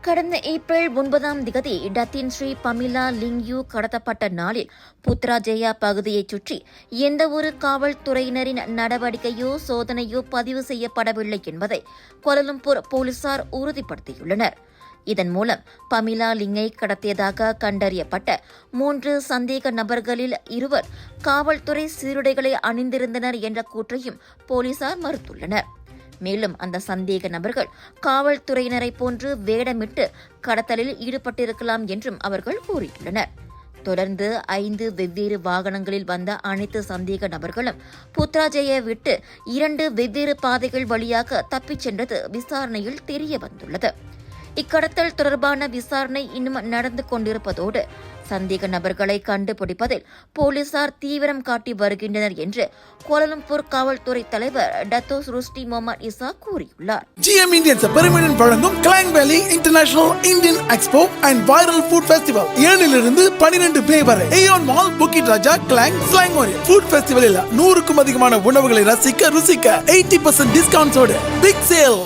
கடந்த April 9 Datin Sri பமிலா லிங்யூ கடத்தப்பட்ட நாளில் புத்ராஜயா பகுதியைச் சுற்றி எந்தவொரு காவல்துறையினரின் நடவடிக்கையோ சோதனையோ பதிவு செய்யப்படவில்லை என்பதை கோலாலம்பூர் போலீசார் உறுதிப்படுத்தியுள்ளனர். இதன் மூலம் பமிலா லிங்கை கடத்தியதாக கண்டறியப்பட்ட 3 சந்தேக நபர்களில் 2 காவல்துறை சீருடைகளை அணிந்திருந்தனர் என்ற கூற்றையும் போலீசார் மறுத்துள்ளனர். மேலும் அந்த சந்தேக நபர்கள் காவல்துறையினரை போன்று வேடமிட்டு கடத்தலில் ஈடுபட்டிருக்கலாம் என்றும் அவர்கள் கூறியுள்ளனர். தொடர்ந்து 5 வெவ்வேறு வாகனங்களில் வந்த அனைத்து சந்தேக நபர்களும் புத்ராஜயை விட்டு 2 வெவ்வேறு பாதைகள் வழியாக தப்பிச் சென்றது விசாரணையில் தெரியவந்துள்ளது. இக்கடத்தல் தொடர்பான விசாரணை இன்னும் நடந்து கொண்டிருப்பதோடு சந்தேக நபர்களை கண்டுபிடிப்பதில் போலீசார் தீவிரம் காட்டி வருகின்றனர் என்று கோலாலம்பூர் காவல்துறை தலைவர் டத்தோ ருஷ்டி முகமது இசா கூறியுள்ளார். GM Indians பெருமையுடன் வழங்கும் கிளாங் வேலி international Indian expo and viral food festival 7 to 12 மே வரை ஏயோன் மால் புக்கிட் ராஜா கிளாங் ஸ்லாங் ஃபுட் ஃபெஸ்டிவலில் 100க்கும் அதிகமான உணவுகளை ரசிக்க ருசிக்க 80% டிஸ்கவுண்ட்ஸோடு பிக் சேல்.